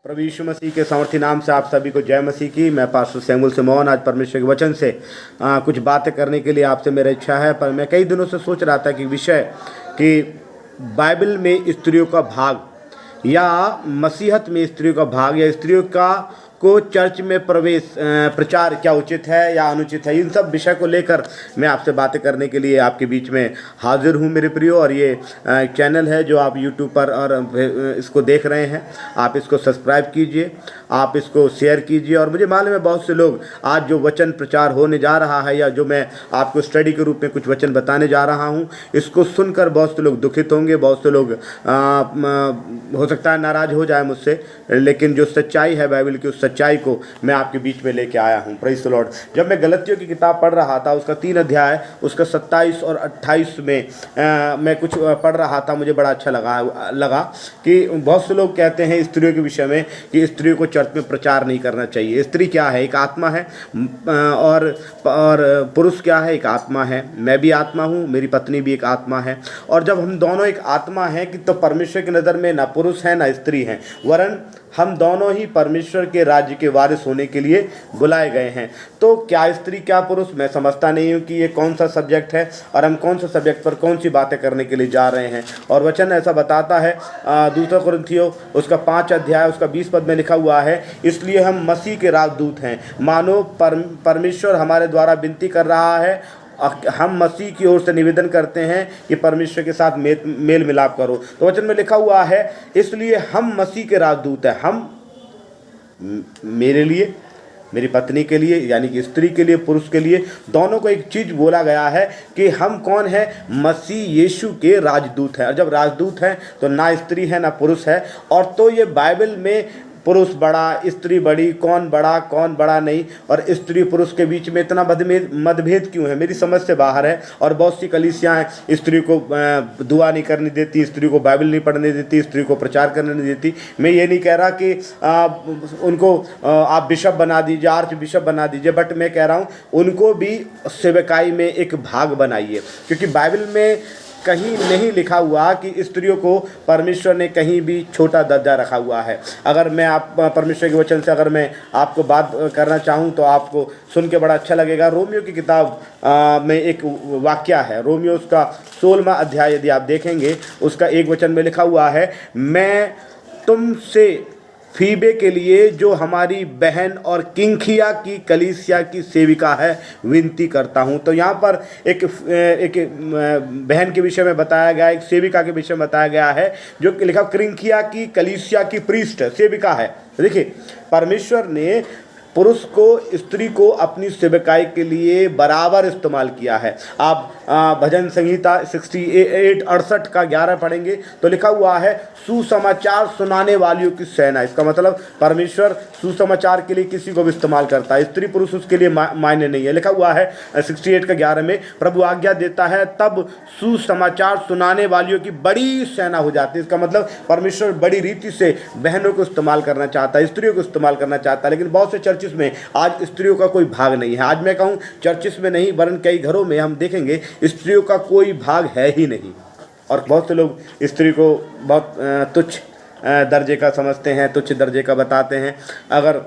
प्रभु यीशु मसीह के सामर्थी नाम से आप सभी को जय मसीह की। मैं पास्टर सैमुअल सिमोन आज परमेश्वर के वचन से कुछ बातें करने के लिए आपसे मेरी इच्छा है। पर मैं कई दिनों से सोच रहा था कि विषय कि बाइबल में स्त्रियों का भाग या मसीहत में स्त्रियों का भाग या स्त्रियों का को चर्च में प्रचार क्या उचित है या अनुचित है, इन सब विषय को लेकर मैं आपसे बातें करने के लिए आपके बीच में हाजिर हूं मेरे प्रियो। और ये चैनल है जो आप यूट्यूब पर और इसको देख रहे हैं, आप इसको सब्सक्राइब कीजिए, आप इसको शेयर कीजिए। और मुझे मालूम है बहुत से लोग आज जो वचन प्रचार होने जा रहा है या जो मैं आपको स्टडी के रूप में कुछ वचन बताने जा रहा हूँ, इसको सुनकर बहुत से लोग दुखित होंगे, बहुत से लोग हो सकता है नाराज हो जाए मुझसे, लेकिन जो सच्चाई है बाइबल की, उस सच्चाई को मैं आपके बीच में लेके आया हूँ। Praise the Lord. जब मैं गलतियों की किताब पढ़ रहा था, उसका 3 अध्याय उसका 27 और 28 में मैं कुछ पढ़ रहा था, मुझे बड़ा अच्छा लगा कि बहुत से लोग कहते हैं स्त्रियों के विषय में कि स्त्रियों को चर्च में प्रचार नहीं करना चाहिए। स्त्री क्या है? एक आत्मा है, और पुरुष क्या है? एक आत्मा है। मैं भी आत्मा हूँ, मेरी पत्नी भी एक आत्मा है। और जब हम दोनों एक आत्मा हैं कि तो परमेश्वर की नज़र में ना पुरुष है ना स्त्री है, वरन हम दोनों ही परमेश्वर के राज्य के वारिस होने के लिए बुलाए गए हैं। तो क्या स्त्री क्या पुरुष, मैं समझता नहीं हूँ कि ये कौन सा सब्जेक्ट है और हम कौन सा सब्जेक्ट पर कौन सी बातें करने के लिए जा रहे हैं। और वचन ऐसा बताता है, 2 कुरिन्थियों उसका 5 अध्याय उसका 20 पद में लिखा हुआ है, इसलिए हम मसीह के राजदूत हैं, मानो परमेश्वर हमारे द्वारा विनती कर रहा है, हम मसीह की ओर से निवेदन करते हैं कि परमेश्वर के साथ मेल मिलाप करो। तो वचन में लिखा हुआ है, इसलिए हम मसीह के राजदूत हैं। हम मेरे लिए, मेरी पत्नी के लिए यानी कि स्त्री के लिए, पुरुष के लिए, दोनों को एक चीज़ बोला गया है कि हम कौन है? मसीह यीशु के राजदूत हैं। और जब राजदूत हैं तो ना स्त्री है ना पुरुष है। और तो ये बाइबल में पुरुष बड़ा स्त्री बड़ी, कौन बड़ा नहीं, और स्त्री पुरुष के बीच में इतना मतभेद क्यों है? मेरी समझ से बाहर है। और बहुत सी कलीसियाएं स्त्री को दुआ नहीं करने देती, स्त्री को बाइबल नहीं पढ़ने देती, स्त्री को प्रचार करने नहीं देती। मैं ये नहीं कह रहा कि उनको आप बिशप बना दीजिए, आर्च बिशप बना दीजिए, बट मैं कह रहा हूँ उनको भी सेवकाई में एक भाग बनाइए, क्योंकि बाइबल में कहीं नहीं लिखा हुआ कि स्त्रियों को परमेश्वर ने कहीं भी छोटा दर्जा रखा हुआ है। अगर मैं आप परमेश्वर के वचन से अगर मैं आपको बात करना चाहूँ तो आपको सुन के बड़ा अच्छा लगेगा। रोमियो की किताब में एक वाक्य है, रोमियो उसका 16वां अध्याय यदि आप देखेंगे, उसका 1 वचन में लिखा हुआ है, मैं तुमसे फीबे के लिए जो हमारी बहन और किंखिया की कलीसिया की सेविका है विनती करता हूँ। तो यहाँ पर एक बहन के विषय में बताया गया, एक सेविका के विषय में बताया गया है, जो लिखा किंखिया की कलीसिया की प्रीस्ट सेविका है। देखिए, परमेश्वर ने पुरुष को, स्त्री को अपनी सेवकाई के लिए बराबर इस्तेमाल किया है। आप भजन संहिता 68 का 11 पढ़ेंगे तो लिखा हुआ है, सुसमाचार सुनाने वालियों की सेना। इसका मतलब परमेश्वर सुसमाचार के लिए किसी को भी इस्तेमाल करता है, स्त्री पुरुष उसके लिए मायने नहीं है। लिखा हुआ है 68 का 11 में, प्रभु आज्ञा देता है तब सुसमाचार सुनाने वालियों की बड़ी सेना हो जाती है। इसका मतलब परमेश्वर बड़ी रीति से बहनों को इस्तेमाल करना चाहता है, स्त्रियों को इस्तेमाल करना चाहता है। लेकिन बहुत से चर्चिस में आज स्त्रियों का कोई भाग नहीं है। आज मैं कहूँ चर्चिस में नहीं, वरन कई घरों में हम देखेंगे स्त्रियों का कोई भाग है ही नहीं। और बहुत से लोग स्त्री को बहुत तुच्छ दर्जे का समझते हैं, तुच्छ दर्जे का बताते हैं। अगर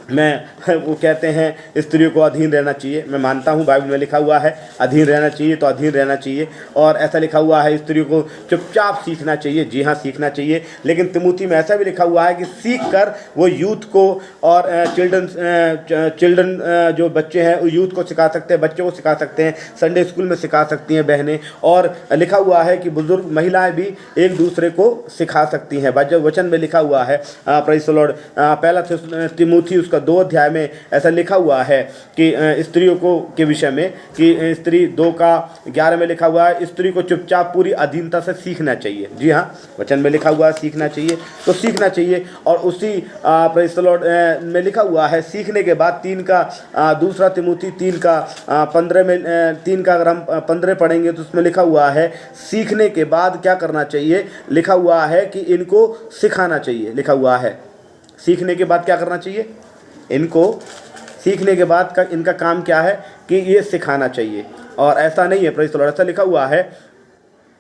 वो कहते हैं स्त्रियों को अधीन रहना चाहिए, मैं मानता हूँ बाइबल में लिखा हुआ है अधीन रहना चाहिए तो अधीन रहना चाहिए। और ऐसा लिखा हुआ है स्त्रियों को चुपचाप सीखना चाहिए, जी हाँ सीखना चाहिए। लेकिन तिमुथी में ऐसा भी लिखा हुआ है कि सीख कर वो यूथ को और चिल्ड्रन जो बच्चे हैं वो यूथ को सिखा सकते हैं, बच्चों को सिखा सकते हैं, संडे स्कूल में सिखा सकती हैं बहनें। और लिखा हुआ है कि बुजुर्ग महिलाएं भी एक दूसरे को सिखा सकती हैं। वचन में लिखा हुआ है, प्रेज़ द लॉर्ड, पहला तिमुथी उसका 2 अध्याय में ऐसा लिखा हुआ है कि स्त्रियों को के विषय में कि स्त्री 2 का 11 में लिखा हुआ है, स्त्री को चुपचाप पूरी अधीनता से सीखना चाहिए। जी हाँ, वचन में लिखा हुआ है सीखना चाहिए तो सीखना चाहिए। और उसी प्रेज़ द लॉर्ड में लिखा हुआ है सीखने के बाद 3 का 2 तिमुथी 3 का 15 में 3 का अगर हम 15 पढ़ेंगे तो उसमें लिखा हुआ है सीखने के बाद क्या करना चाहिए। लिखा हुआ है कि इनको सिखाना चाहिए। लिखा हुआ है सीखने के बाद क्या करना चाहिए, इनको सीखने के बाद का इनका काम क्या है कि ये सिखाना चाहिए। और ऐसा नहीं है, प्रेज़ द लॉर्ड, ऐसा लिखा हुआ है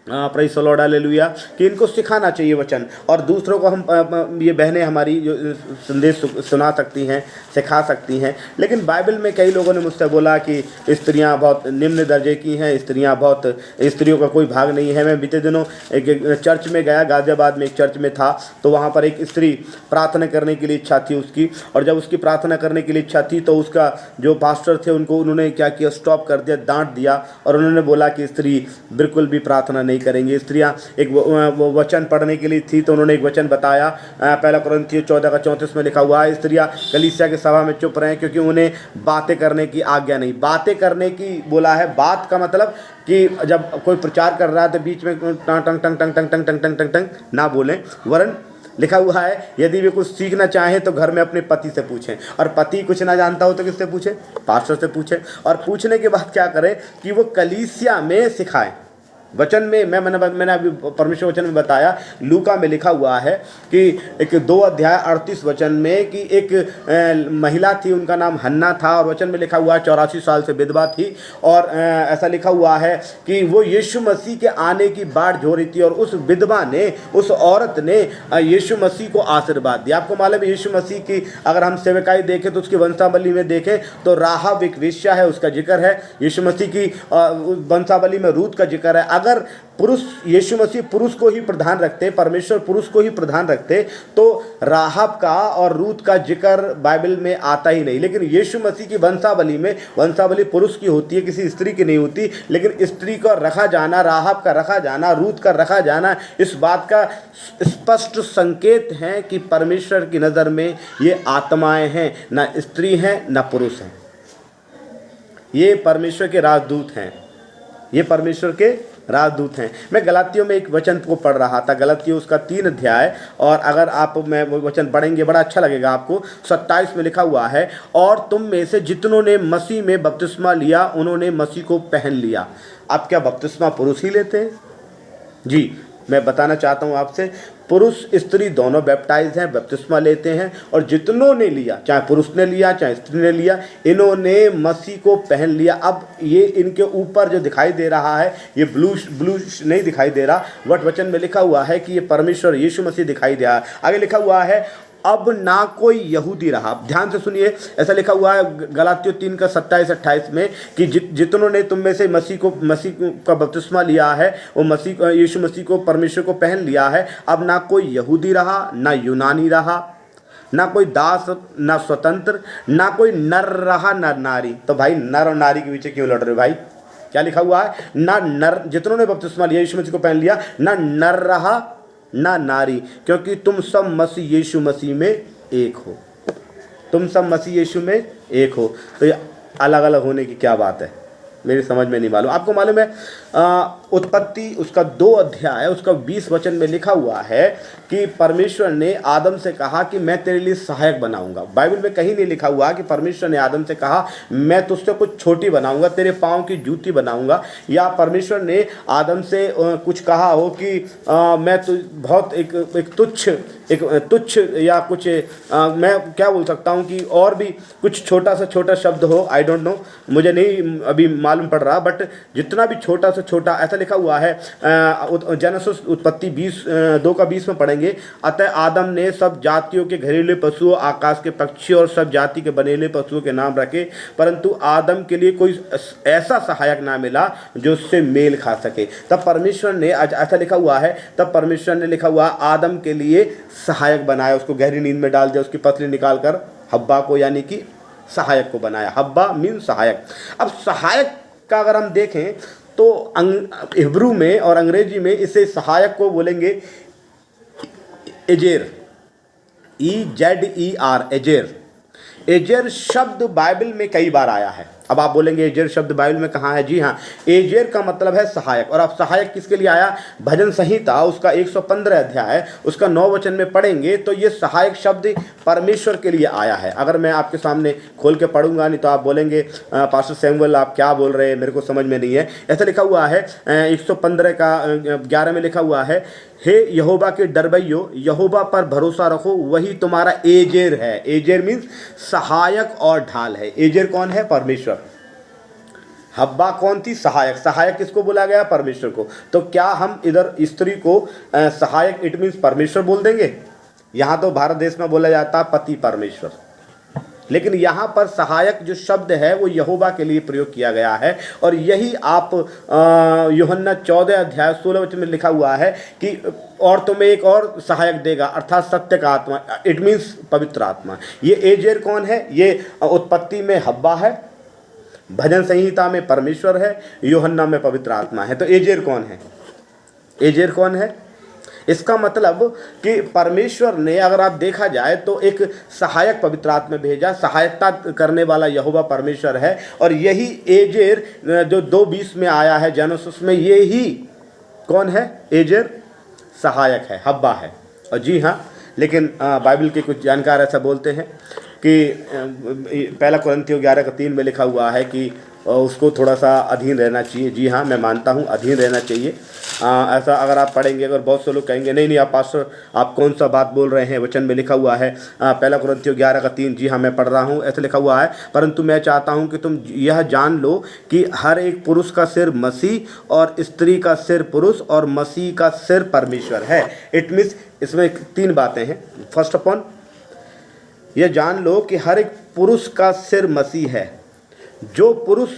प्रेज़ द लॉर्ड, हालेलुया, कि इनको सिखाना चाहिए वचन, और दूसरों को हम ये बहनें हमारी जो संदेश सुना सकती हैं, सिखा सकती हैं। लेकिन बाइबल में कई लोगों ने मुझसे बोला कि स्त्रियां बहुत निम्न दर्जे की हैं, स्त्रियों का कोई भाग नहीं है। मैं बीते दिनों एक चर्च में गया, गाज़ियाबाद में एक चर्च में था, तो वहाँ पर एक स्त्री प्रार्थना करने के लिए इच्छा थी उसकी, और जब उसकी प्रार्थना करने के लिए इच्छा थी तो उसका जो पास्टर थे उन्होंने क्या किया, स्टॉप कर दिया, डांट दिया, और उन्होंने बोला कि स्त्री बिल्कुल भी प्रार्थना नहीं करेंगे। स्त्रियां एक वो वचन पढ़ने के लिए थी, तो उन्होंने एक वचन बताया, पहला कुरिन्थियों 14:34 में लिखा हुआ है, स्त्रियां कलीसिया के सभा में चुप रहें क्योंकि उन्हें बातें करने की आज्ञा नहीं। बातें करने की बोला है, बात का मतलब कि जब कोई प्रचार कर रहा है तो बीच में टंग टंग टंग टंग टंग टंग टंग टंग टंग ना बोलें। वरन लिखा हुआ है, यदि वे कुछ सीखना चाहें तो घर में अपने पति से पूछें, और पति कुछ ना जानता हो तो किससे पूछें, पास्टर से पूछें, और पूछने के बाद क्या करें कि वो कलीसिया में सिखाएं। वचन में मैंने अभी परमेश्वर वचन में बताया, लूका में लिखा हुआ है कि एक 2 अध्याय 38 वचन में कि एक महिला थी, उनका नाम हन्ना था, और वचन में लिखा हुआ है 84 साल से विधवा थी, और ऐसा लिखा हुआ है कि वो यीशु मसीह के आने की बाट जो रही थी, और उस विधवा ने, उस औरत ने यीशु मसीह को आशीर्वाद दिया। आपको मालूम है यीशु मसीह की अगर हम सेवकाई देखें तो उसकी वंशावली में देखें तो राहाब एक वेश्या है, उसका जिक्र है। यीशु मसीह की वंशावली में रूत का जिक्र है। अगर पुरुष, यीशु मसीह पुरुष को ही प्रधान रखते, परमेश्वर पुरुष को ही प्रधान रखते, तो राहाब का और रूत का जिक्र बाइबल में आता ही नहीं। लेकिन यीशु मसीह की वंशावली में, वंशावली पुरुष की होती है, किसी स्त्री की नहीं होती। लेकिन स्त्री का रखा जाना, राहाब का रखा जाना, रूत का रखा जाना, इस बात का स्पष्ट संकेत है कि परमेश्वर की नज़र में ये आत्माएं हैं, ना स्त्री हैं ना पुरुष हैं। ये परमेश्वर के राजदूत हैं, ये परमेश्वर के राजदूत हैं। मैं गलातियों में एक वचन को पढ़ रहा था, गलातियों उसका 3 अध्याय, और अगर आप मैं वो वचन पढ़ेंगे बड़ा अच्छा लगेगा आपको। 27 में लिखा हुआ है, और तुम में से जितनों ने मसीह में बपतिस्मा लिया उन्होंने मसीह को पहन लिया। अब क्या बपतिस्मा पुरुष ही लेते हैं? जी, मैं बताना चाहता हूँ आपसे, पुरुष स्त्री दोनों बैप्टाइज हैं, बपतिस्मा लेते हैं, और जितनों ने लिया, चाहे पुरुष ने लिया चाहे स्त्री ने लिया, इन्होंने मसीह को पहन लिया। अब ये इनके ऊपर जो दिखाई दे रहा है, ये ब्लू नहीं दिखाई दे रहा, बट वचन में लिखा हुआ है कि ये परमेश्वर यीशु मसीह दिखाई दे रहा है। आगे लिखा हुआ है, अब ना कोई यहूदी रहा। ध्यान से सुनिए, ऐसा लिखा हुआ है गलातियों 3 का 27-28 में कि जितनों ने तुम में से मसीह का बपतिस्मा लिया है, वो यीशु मसीह को, परमेश्वर को पहन लिया है। अब ना कोई यहूदी रहा, ना यूनानी रहा, ना कोई दास ना स्वतंत्र, ना कोई नर रहा ना नारी। तो भाई नर और नारी के पीछे क्यों लड़ रहे हो भाई? क्या लिखा हुआ है? ना नर, जितनों ने बपतिस्मा लिया, यीशु मसीह को पहन लिया, ना नर रहा ना नारी, क्योंकि तुम सब मसीह यीशु मसीह में एक हो। तुम सब मसीह यीशु में एक हो। तो ये अलग अलग होने की क्या बात है? मेरी समझ में नहीं मालूम। आपको मालूम है उत्पत्ति उसका 2 अध्याय उसका 20 वचन में लिखा हुआ है कि परमेश्वर ने आदम से कहा कि मैं तेरे लिए सहायक बनाऊंगा। बाइबल में कहीं नहीं लिखा हुआ कि परमेश्वर ने आदम से कहा मैं तुझसे कुछ छोटी बनाऊंगा, तेरे पाँव की जूती बनाऊंगा, या परमेश्वर ने आदम से कुछ कहा हो कि मैं तो बहुत एक तुच्छ या कुछ मैं क्या बोल सकता हूँ कि और भी कुछ छोटा से छोटा शब्द हो, आई डोंट नो, मुझे नहीं अभी मालूम पड़ रहा, बट जितना भी छोटा से छोटा, ऐसा लिखा हुआ है जेनेसिस उत्पत्ति 2 का 20 में पढ़ेंगे। अतः आदम ने सब जातियों के घरेलू पशुओं, आकाश के पक्षी और सब जाति के बनेले पशुओं के नाम रखे, परंतु आदम के लिए कोई ऐसा सहायक ना मिला जो उससे मेल खा सके। तब परमेश्वर ने, ऐसा लिखा हुआ है, तब परमेश्वर ने लिखा हुआ आदम के लिए सहायक बनाया, उसको गहरी नींद में डाल दिया, उसकी पसली निकाल कर हब्बा को यानी कि सहायक को बनाया। हब्बा मीन सहायक। अब सहायक का अगर हम देखें तो हिब्रू में और अंग्रेजी में इसे सहायक को बोलेंगे एजेर, EZER, एजेर। एजेर शब्द बाइबल में कई बार आया है। अब आप बोलेंगे एजेर शब्द बाइबल में कहाँ है? जी हाँ, एजेर का मतलब है सहायक। और अब सहायक किसके लिए आया? भजन संहिता उसका 115 अध्याय उसका 9 वचन में पढ़ेंगे तो ये सहायक शब्द परमेश्वर के लिए आया है। अगर मैं आपके सामने खोल के पढ़ूंगा नहीं तो आप बोलेंगे पास्टर सैमुअल आप क्या बोल रहे हैं, मेरे को समझ में नहीं है। ऐसा लिखा हुआ है 115 का 11 में लिखा हुआ है, हे यहोवा के डरबइयो, यहोवा पर भरोसा रखो, वही तुम्हारा एजेर है। एजेर मीन्स सहायक और ढाल है। एजेर कौन है? परमेश्वर। हब्बा कौन थी? सहायक। सहायक किसको बोला गया? परमेश्वर को। तो क्या हम इधर स्त्री को सहायक इट मीन्स परमेश्वर बोल देंगे? यहाँ तो भारत देश में बोला जाता है पति परमेश्वर, लेकिन यहाँ पर सहायक जो शब्द है वो यहोवा के लिए प्रयोग किया गया है। और यही आप यूहन्ना 14 अध्याय 16 वचन में लिखा हुआ है कि और तुम्हें एक और सहायक देगा, अर्थात सत्य का आत्मा, इट मीन्स पवित्र आत्मा। ये एजेर कौन है? ये उत्पत्ति में हब्बा है, भजन संहिता में परमेश्वर है, यूहन्ना में पवित्र आत्मा है। तो एजेर कौन है? एजेर कौन है? इसका मतलब कि परमेश्वर ने, अगर आप देखा जाए तो एक सहायक पवित्र आत्मा भेजा, सहायता करने वाला यहोवा परमेश्वर है। और यही एजेर जो 2:20 में आया है जेनेसिस में, ये ही कौन है? एजेर सहायक है, हब्बा है। और जी हाँ, लेकिन बाइबल के कुछ जानकार ऐसा बोलते हैं कि पहला कुरिन्थियों 11:3 में लिखा हुआ है कि उसको थोड़ा सा अधीन रहना चाहिए। जी हाँ, मैं मानता हूँ अधीन रहना चाहिए। ऐसा अगर आप पढ़ेंगे, अगर बहुत से लोग कहेंगे नहीं नहीं आप पास्टर आप कौन सा बात बोल रहे हैं, वचन में लिखा हुआ है पहला कुरिन्थियों 11:3। जी हाँ, मैं पढ़ रहा हूँ, ऐसे लिखा हुआ है, परंतु मैं चाहता हूँ कि तुम यह जान लो कि हर एक पुरुष का सिर मसीह और स्त्री का सिर पुरुष और मसीह का सिर परमेश्वर है। इट मीन्स इसमें 3 बातें हैं। फर्स्ट ऑफ ऑल यह जान लो कि हर एक पुरुष का सिर मसीह है। जो पुरुष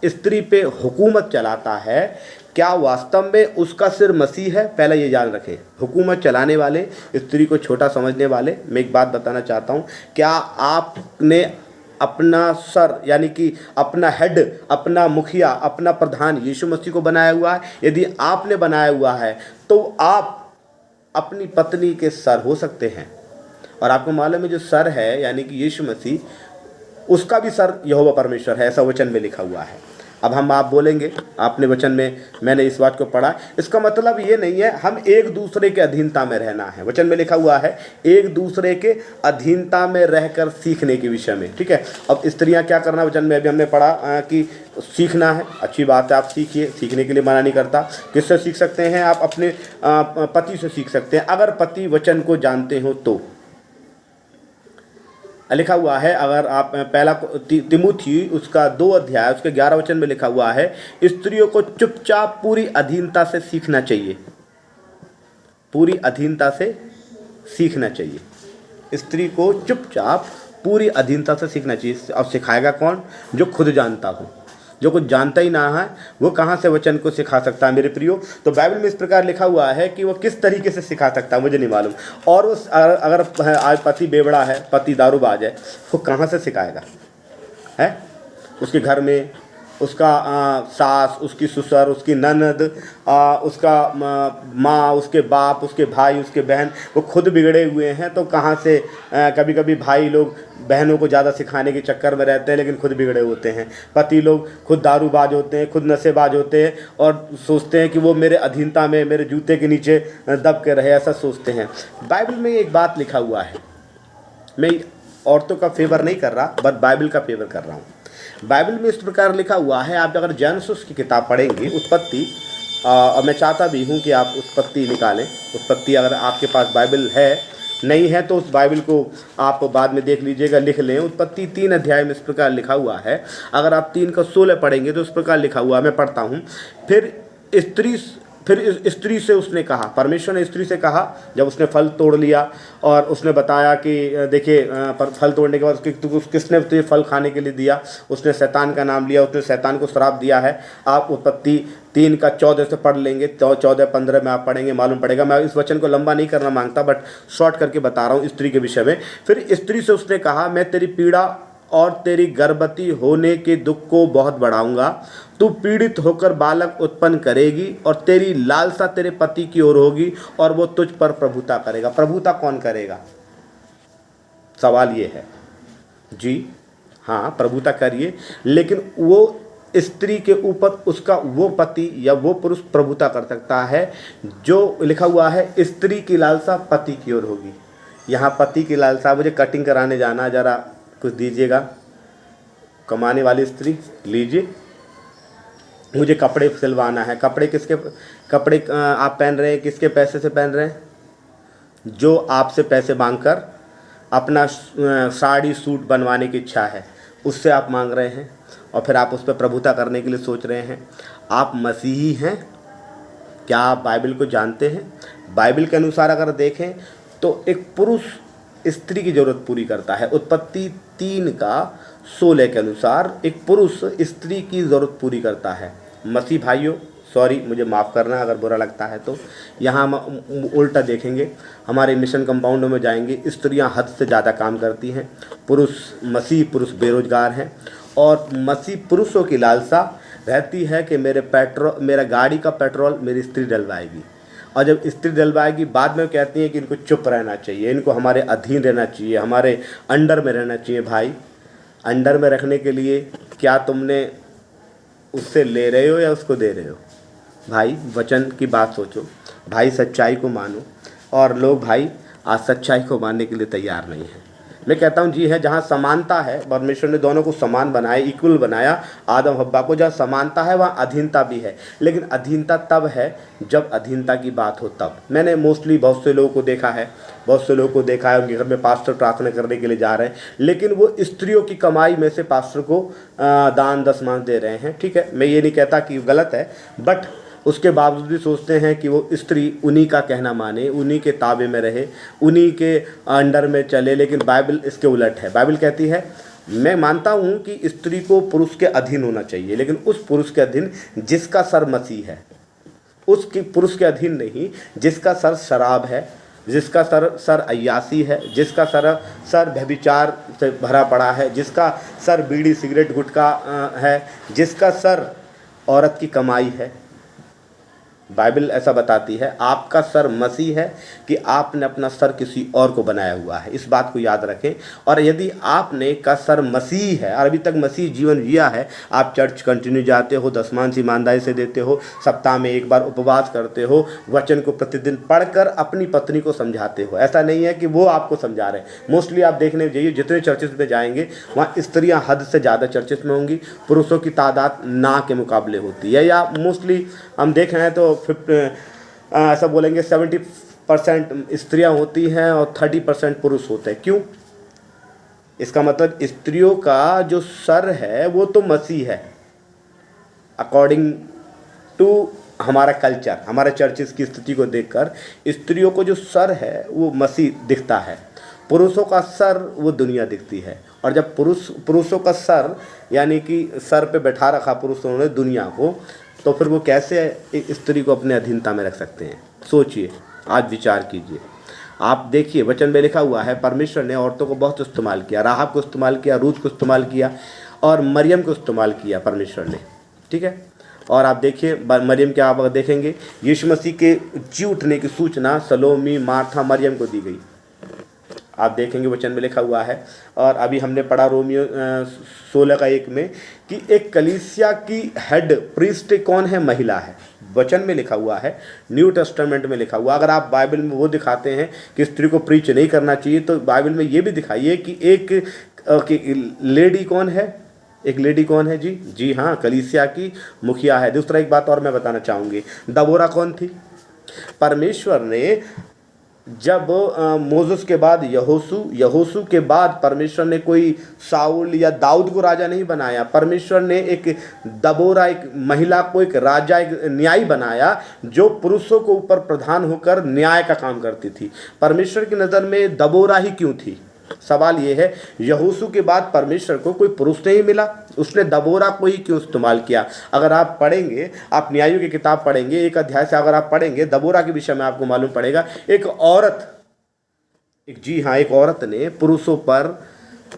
स्त्री पे हुकूमत चलाता है, क्या वास्तव में उसका सिर मसीह है? पहले ये जान रखें। हुकूमत चलाने वाले, स्त्री को छोटा समझने वाले, मैं एक बात बताना चाहता हूँ, क्या आपने अपना सर यानी कि अपना हेड, अपना मुखिया, अपना प्रधान यीशु मसीह को बनाया हुआ है? यदि आपने बनाया हुआ है तो आप अपनी पत्नी के सर हो सकते हैं। और आपको मालूम है जो सर है यानी कि यीशु मसीह, उसका भी सर यहोवा परमेश्वर है, ऐसा वचन में लिखा हुआ है। अब हम आप बोलेंगे आपने वचन में, मैंने इस बात को पढ़ा, इसका मतलब ये नहीं है हम एक दूसरे के अधीनता में रहना है। वचन में लिखा हुआ है एक दूसरे के अधीनता में रहकर सीखने के विषय में, ठीक है। अब स्त्रियां क्या करना, वचन में अभी हमने पढ़ा कि सीखना है, अच्छी बात है, आप सीखिए, सीखने के लिए मना नहीं करता। किससे सीख सकते हैं? आप अपने पति से सीख सकते हैं, अगर पति वचन को जानते हो तो। लिखा हुआ है, अगर आप पहला तिमुथी उसका 2 अध्याय उसके 11 वचन में लिखा हुआ है, स्त्रियों को चुपचाप पूरी अधीनता से सीखना चाहिए। पूरी अधीनता से सीखना चाहिए। स्त्री को चुपचाप पूरी अधीनता से सीखना चाहिए। और सिखाएगा कौन? जो खुद जानता हो। जो कुछ जानता ही ना है वो कहाँ से वचन को सिखा सकता है मेरे प्रियो? तो बाइबल में इस प्रकार लिखा हुआ है कि वो किस तरीके से सिखा सकता है मुझे नहीं मालूम। और उस अगर आज पति बेवड़ा है, पति दारूबाज है, वो कहाँ से सिखाएगा? है उसके घर में उसका सास, उसकी ससुर, उसकी ननद, उसका माँ, उसके बाप, उसके भाई, उसके बहन, वो खुद बिगड़े हुए हैं। तो कहाँ से कभी कभी भाई लोग बहनों को ज़्यादा सिखाने के चक्कर में रहते हैं, लेकिन खुद बिगड़े होते हैं। पति लोग खुद दारूबाज होते हैं, खुद नशेबाज होते हैं और सोचते हैं कि वो मेरे अधीनता में, मेरे जूते के नीचे दब के रहे, ऐसा सोचते हैं। बाइबल में एक बात लिखा हुआ है, मैं औरतों का फेवर नहीं कर रहा, बट बाइबल का फेवर कर रहा हूँ। बाइबल में इस प्रकार लिखा हुआ है, आप अगर जेनेसिस की किताब पढ़ेंगे, उत्पत्ति, और मैं चाहता भी हूँ कि आप उत्पत्ति निकालें। उत्पत्ति अगर आपके पास बाइबल है, नहीं है तो उस बाइबल को आप बाद में देख लीजिएगा, लिख लें। उत्पत्ति 3 अध्याय में इस प्रकार लिखा हुआ है, अगर आप 3:16 पढ़ेंगे तो इस प्रकार लिखा हुआ है, मैं पढ़ता हूँ। फिर स्त्री से उसने कहा, परमेश्वर ने स्त्री से कहा, जब उसने फल तोड़ लिया और उसने बताया कि देखिए फल तोड़ने के बाद किसने तुझे फल खाने के लिए दिया? उसने शैतान का नाम लिया, उसने शैतान को श्राप दिया है। आप उत्पत्ति 3:14 से पढ़ लेंगे, 14-15 में आप पढ़ेंगे, मालूम पड़ेगा। मैं इस वचन को लंबा नहीं करना मांगता, बट शॉर्ट करके बता रहा हूँ स्त्री के विषय में। फिर स्त्री से उसने कहा, मैं तेरी पीड़ा और तेरी गर्भवती होने के दुख को बहुत बढ़ाऊंगा। तू पीड़ित होकर बालक उत्पन्न करेगी और तेरी लालसा तेरे पति की ओर होगी और वो तुझ पर प्रभुता करेगा। प्रभुता कौन करेगा? सवाल ये है। जी हाँ, प्रभुता करिए, लेकिन वो स्त्री के ऊपर उसका वो पति या वो पुरुष प्रभुता कर सकता है। जो लिखा हुआ है, स्त्री की लालसा पति की ओर होगी। यहाँ पति की लालसा, मुझे कटिंग कराने जाना, जरा कुछ दीजिएगा। कमाने वाली स्त्री लीजिए, मुझे कपड़े सिलवाना है। कपड़े किसके कपड़े आप पहन रहे हैं? किसके पैसे से पहन रहे हैं? जो आपसे पैसे मांगकर अपना साड़ी सूट बनवाने की इच्छा है, उससे आप मांग रहे हैं। और फिर आप उस पर प्रभुता करने के लिए सोच रहे हैं। आप मसीही हैं? क्या आप बाइबल को जानते हैं? बाइबल के अनुसार अगर देखें तो एक पुरुष स्त्री की ज़रूरत पूरी करता है। उत्पत्ति 3:16 के अनुसार एक पुरुष स्त्री की ज़रूरत पूरी करता है। मसीह भाइयों, सॉरी मुझे माफ़ करना अगर बुरा लगता है तो, यहाँ हम उल्टा देखेंगे। हमारे मिशन कंपाउंडों में जाएंगे, स्त्रियां हद से ज़्यादा काम करती हैं, मसीह पुरुष बेरोजगार हैं, और मसीह पुरुषों की लालसा रहती है कि मेरा गाड़ी का पेट्रोल मेरी स्त्री डलवाएगी। और जब स्त्री डलवाएगी बाद में कहती हैं कि इनको चुप रहना चाहिए, इनको हमारे अधीन रहना चाहिए, हमारे अंडर में रहना चाहिए। भाई, अंडर में रखने के लिए क्या तुमने उससे ले रहे हो या उसको दे रहे हो? भाई वचन की बात सोचो, भाई सच्चाई को मानो। और लोग भाई आज सच्चाई को मानने के लिए तैयार नहीं हैं। मैं कहता हूँ जी है, जहाँ समानता है, परमेश्वर ने दोनों को समान बनाया, इक्वल बनाया आदम हव्वा को। जहाँ समानता है वहाँ अधीनता भी है, लेकिन अधीनता तब है जब अधीनता की बात हो तब। मैंने मोस्टली बहुत से लोगों को देखा है, उनके घर में पास्टर प्रार्थना करने के लिए जा रहे हैं, लेकिन वो स्त्रियों की कमाई में से पास्टर को दान दशमांश दे रहे हैं। ठीक है, मैं ये नहीं कहता कि गलत है, बट उसके बावजूद भी सोचते हैं कि वो स्त्री उन्हीं का कहना माने, उन्हीं के ताबे में रहे, उन्हीं के अंडर में चले। लेकिन बाइबल इसके उलट है। बाइबल कहती है, मैं मानता हूँ कि स्त्री को पुरुष के अधीन होना चाहिए, लेकिन उस पुरुष के अधीन जिसका सर मसीह है, उसके पुरुष के अधीन नहीं जिसका सर शराब है, जिसका सर अय्यासी है, जिसका सर व्यभिचार से भरा पड़ा है, जिसका सर बीड़ी सिगरेट गुटखा है, जिसका सर औरत की कमाई है। बाइबल ऐसा बताती है। आपका सर मसीह है कि आपने अपना सर किसी और को बनाया हुआ है, इस बात को याद रखें। और यदि आपने का सर मसीह है और अभी तक मसीह जीवन जिया है, आप चर्च कंटिन्यू जाते हो, दशमांश ईमानदारी से देते हो, सप्ताह में एक बार उपवास करते हो, वचन को प्रतिदिन पढ़कर अपनी पत्नी को समझाते हो। ऐसा नहीं है कि वो आपको समझा रहे हैं। मोस्टली आप देखने जाइए, जितने चर्चेस में जाएंगे वहाँ स्त्रियाँ हद से ज़्यादा चर्चेस में होंगी, पुरुषों की तादाद ना के मुकाबले होती है। या मोस्टली हम देख रहे हैं तो ऐसा बोलेंगे 70% स्त्रियां होती हैं और 30% पुरुष होते हैं। क्यों? इसका मतलब स्त्रियों का जो सर है वो तो मसीह है। अकॉर्डिंग टू हमारा कल्चर, हमारे चर्चेस की स्थिति को देखकर स्त्रियों को जो सर है वो मसीह दिखता है, पुरुषों का सर वो दुनिया दिखती है। और जब पुरुषों का सर यानी कि सर पे बैठा रखा पुरुषों ने दुनिया को, तो फिर वो कैसे एक स्त्री को अपने अधीनता में रख सकते हैं? सोचिए, आज विचार कीजिए। आप देखिए, वचन में लिखा हुआ है परमेश्वर ने औरतों को बहुत इस्तेमाल किया। राहाब को इस्तेमाल किया, रूत को इस्तेमाल किया और मरियम को इस्तेमाल किया परमेश्वर ने। ठीक है, और आप देखिए मरियम के, आप देखेंगे यीशु मसीह के जी उठने की सूचना सलोमी, मार्था, मरियम को दी गई। आप देखेंगे वचन में लिखा हुआ है। और अभी हमने पढ़ा रोमियो 16:1 में कि एक कलीसिया की हेड प्रीस्ट कौन है? महिला है। वचन में लिखा हुआ है, न्यू टेस्टामेंट में लिखा हुआ। अगर आप बाइबल में वो दिखाते हैं कि स्त्री को प्रीच नहीं करना चाहिए, तो बाइबल में ये भी दिखाइए कि एक लेडी कौन है? एक लेडी कौन है जी? जी हाँ, कलीसिया की मुखिया है। दूसरा एक बात और मैं बताना चाहूँगी, दबोरा कौन थी? परमेश्वर ने जब मोसेस के बाद यहोशू के बाद परमेश्वर ने कोई साउल या दाऊद को राजा नहीं बनाया। परमेश्वर ने एक दबोरा, एक महिला को एक राजा, एक न्यायी बनाया, जो पुरुषों को ऊपर प्रधान होकर न्याय का काम करती थी। परमेश्वर की नज़र में दबोरा ही क्यों थी? सवाल ये है, यहोशू के बाद परमेश्वर को कोई पुरुष नहीं मिला, उसने दबोरा को ही क्यों इस्तेमाल किया? अगर आप पढ़ेंगे, आप न्यायों की किताब पढ़ेंगे, एक अध्याय से अगर आप पढ़ेंगे दबोरा के विषय में, आपको मालूम पड़ेगा एक औरत ने पुरुषों पर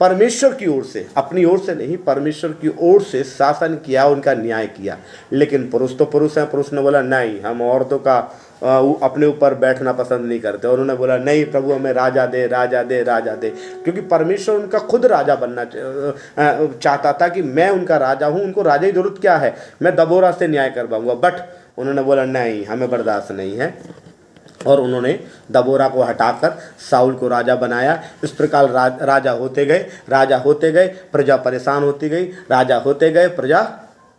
परमेश्वर की ओर से, अपनी ओर से नहीं, परमेश्वर की ओर से शासन किया, उनका न्याय किया। लेकिन पुरुष तो पुरुष हैं, पुरुष ने बोला नहीं, हम औरतों का अपने ऊपर बैठना पसंद नहीं करते। और उन्होंने बोला नहीं प्रभु, हमें राजा दे, राजा दे, राजा दे। क्योंकि परमेश्वर उनका खुद राजा बनना चाहता था कि मैं उनका राजा हूँ, उनको राजा की जरूरत क्या है, मैं दबोरा से न्याय करवाऊंगा। बट उन्होंने बोला नहीं, हमें बर्दाश्त नहीं है, और उन्होंने दबोरा को हटाकर साउल को राजा बनाया। इस प्रकार राजा होते गए, प्रजा परेशान होती गई, राजा होते गए, प्रजा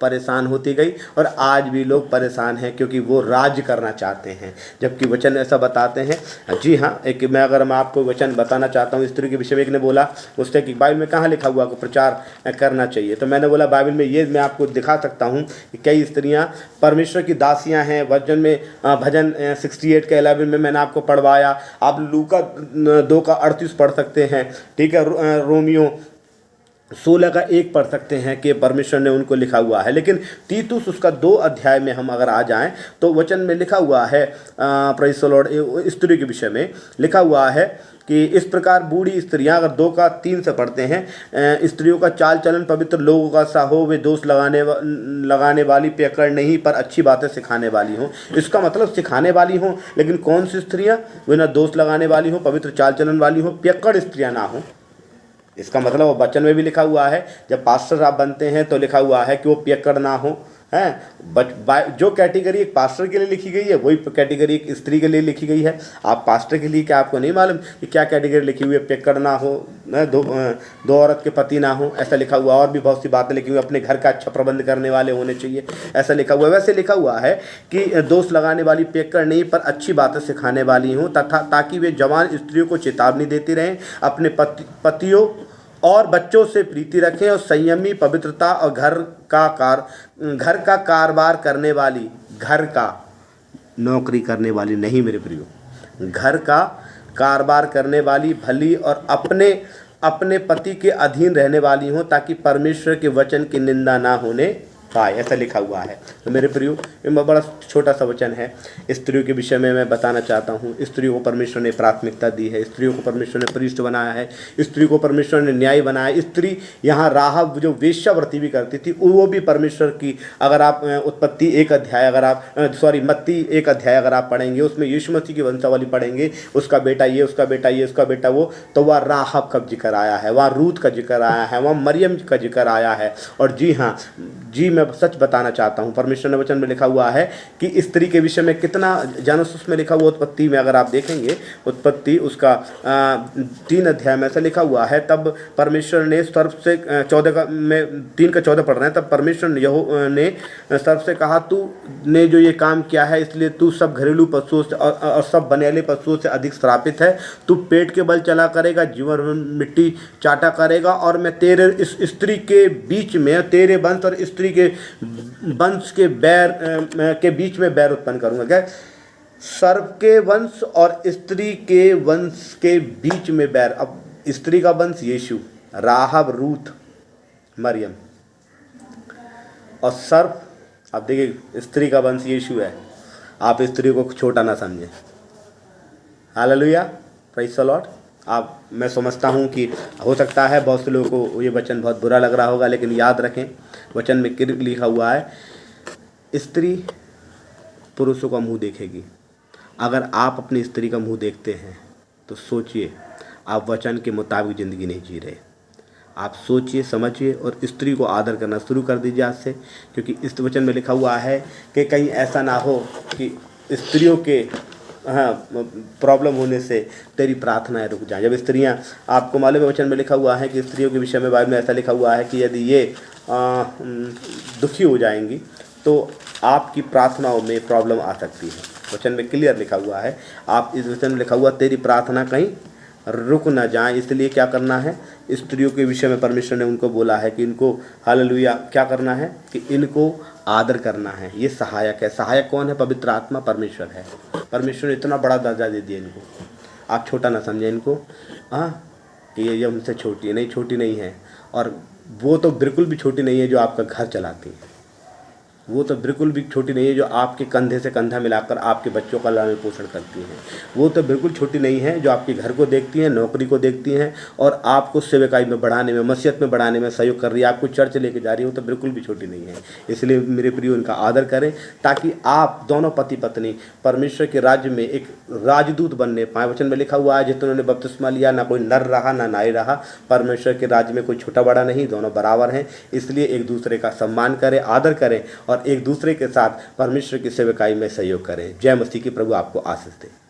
परेशान होती गई और आज भी लोग परेशान हैं क्योंकि वो राज करना चाहते हैं, जबकि वचन ऐसा बताते हैं। जी हाँ, एक मैं आपको वचन बताना चाहता हूँ। स्त्री के विषय में एक ने बोला मुझसे कि बाइबल में कहाँ लिखा हुआ को प्रचार करना चाहिए, तो मैंने बोला बाइबल में ये मैं आपको दिखा सकता हूँ कि कई स्त्रियाँ परमेश्वर की दासियाँ हैं। भजन 68 के 11 में मैंने आपको पढ़वाया। आप लूका 2 का 38 पढ़ सकते हैं, ठीक है। रोमियो 16 का 1 पढ़ सकते हैं कि परमेश्वर ने उनको लिखा हुआ है। लेकिन तीतुस उसका 2 अध्याय में हम अगर आ जाएं तो वचन में लिखा हुआ है, प्रेज़ द लॉर्ड, स्त्री के विषय में लिखा हुआ है कि इस प्रकार बूढ़ी स्त्रियां, अगर 2 का 3 से पढ़ते हैं, स्त्रियों का चाल चलन पवित्र लोगों का सा हो, वे दोष लगाने वाली पियक्कड़ नहीं पर अच्छी बातें सिखाने वाली हों। इसका मतलब सिखाने वाली हों, लेकिन कौन सी स्त्रियां? वे ना दोष लगाने वाली हों, पवित्र चाल चलन वाली हों, पियक्कड़ स्त्रियां ना हों। इसका मतलब वो वचन में भी लिखा हुआ है। जब पास्टर आप बनते हैं तो लिखा हुआ है कि वो पियक्कड़ ना हो, हैं। जो कैटेगरी एक पास्टर के लिए लिखी गई है वही कैटेगरी एक स्त्री के लिए लिखी गई है। आप पास्टर के लिए क्या आपको नहीं मालूम कि क्या कैटेगरी लिखी हुई है? पियक्कड़ ना हो, दो औरत के पति ना हो, ऐसा लिखा हुआ। और भी बहुत सी बातें लिखी हुई, अपने घर का अच्छा प्रबंध करने वाले होने चाहिए, ऐसा लिखा हुआ है। वैसे लिखा हुआ है कि दोष लगाने वाली पियक्कड़ नहीं पर अच्छी बातें सिखाने वाली हों, तथा ताकि वे जवान स्त्रियों को चेतावनी देती रहें, अपने पतियों और बच्चों से प्रीति रखें और संयमी, पवित्रता और घर का कारोबार करने वाली, घर का नौकरी करने वाली नहीं मेरे प्रियो, घर का कारोबार करने वाली, भली और अपने पति के अधीन रहने वाली हों, ताकि परमेश्वर के वचन की निंदा ना होने पाए, ऐसा लिखा हुआ है। तो मेरे प्रियो, ये बड़ा छोटा सा वचन है। स्त्रियों के विषय में मैं बताना चाहता हूँ। स्त्रियों को परमेश्वर ने प्राथमिकता दी है, स्त्रियों को परमेश्वर ने परिष्ठ बनाया है, स्त्री को परमेश्वर ने न्याय बनाया। स्त्री यहाँ राहब जो वेश्यावृत्ति भी करती थी, वो भी परमेश्वर की, अगर आप उत्पत्ति 1 अध्याय मत्ती 1 अध्याय अगर आप पढ़ेंगे, उसमें यीशु मसीह की वंशावली पढ़ेंगे, उसका बेटा ये, उसका बेटा ये, उसका बेटा वो, तो वह राहब का जिक्र आया है, वहाँ रूत का जिक्र आया है, वहाँ मरियम का जिक्र आया है। और जी हाँ जी, मैं सच बताना चाहता हूँ, परमेश्वर ने वचन में लिखा हुआ है कि स्त्री के विषय में कितना जानुस में लिखा हुआ। उत्पत्ति में अगर आप देखेंगे, उत्पत्ति उसका 3 अध्याय में ऐसा लिखा हुआ है, तब परमेश्वर ने सर्प से 3 का 14 पढ़ रहे हैं, तब परमेश्वर ने सर्प से कहा, तू ने जो ये काम किया है इसलिए तू सब घरेलू पशुओं से और सब बनेले पशुओं से अधिक श्रापित है। तू पेट के बल चला करेगा, जीवन में मिट्टी चाटा करेगा, और मैं तेरे इस स्त्री के बीच में, तेरे वंश और स्त्री के वंश के बीच में बैर उत्पन्न करूंगा। क्या? सर्प के वंश और स्त्री के वंश के बीच में बैर। अब स्त्री का वंश यीशु, राहब, रूत, मरियम, और सर्प, अब देखिए स्त्री का वंश यीशु है। आप स्त्री को छोटा ना समझें। Hallelujah, praise the Lord. मैं समझता हूँ कि हो सकता है बहुत से लोगों को ये वचन बहुत बुरा लग रहा होगा, लेकिन याद रखें वचन में लिखा हुआ है, स्त्री पुरुषों का मुंह देखेगी। अगर आप अपनी स्त्री का मुंह देखते हैं तो सोचिए, आप वचन के मुताबिक ज़िंदगी नहीं जी रहे। आप सोचिए, समझिए और स्त्री को आदर करना शुरू कर दीजिए आज से, क्योंकि इस वचन में लिखा हुआ है कि कहीं ऐसा ना हो कि स्त्रियों के प्रॉब्लम होने से तेरी प्रार्थनाएं रुक जाएं। जब स्त्रियां, आपको मालूम है वचन में लिखा हुआ है कि स्त्रियों के विषय में बाइबल में ऐसा लिखा हुआ है कि यदि ये दुखी हो जाएंगी तो आपकी प्रार्थनाओं में प्रॉब्लम आ सकती है। वचन में क्लियर लिखा हुआ है, आप इस वचन में लिखा हुआ तेरी प्रार्थना कहीं रुक ना जाए। इसलिए क्या करना है, स्त्रियों के विषय में परमेश्वर ने उनको बोला है कि इनको, हालेलुया, क्या करना है कि इनको आदर करना है। ये सहायक है। सहायक कौन है? पवित्र आत्मा, परमेश्वर है। परमेश्वर ने इतना बड़ा दर्जा दे दिया इनको, आप छोटा ना समझें इनको, कि ये हमसे छोटी है। नहीं, छोटी नहीं है। और वो तो बिल्कुल भी छोटी नहीं है जो आपका घर चलाती है। वो तो बिल्कुल भी छोटी नहीं है जो आपके कंधे से कंधा मिलाकर आपके बच्चों का लालन पोषण करती हैं। वो तो बिल्कुल छोटी नहीं है जो आपके घर को देखती हैं, नौकरी को देखती हैं और आपको सेवकाई में बढ़ाने में, मसीहत में बढ़ाने में सहयोग कर रही है, आपको चर्च लेके जा रही है। वो तो बिल्कुल भी छोटी नहीं है। इसलिए मेरे प्रिय, उनका आदर करें ताकि आप दोनों पति पत्नी परमेश्वर के राज्य में एक राजदूत बनने पाए। वचन में लिखा हुआ है, जिन्होंने बपतिस्मा लिया, ना कोई नर रहा ना नारी रहा। परमेश्वर के राज्य में कोई छोटा बड़ा नहीं, दोनों बराबर हैं। इसलिए एक दूसरे का सम्मान करें, आदर करें और एक दूसरे के साथ परमेश्वर की सेवकाई में सहयोग करें। जय मसीह की। प्रभु आपको आशीष दे।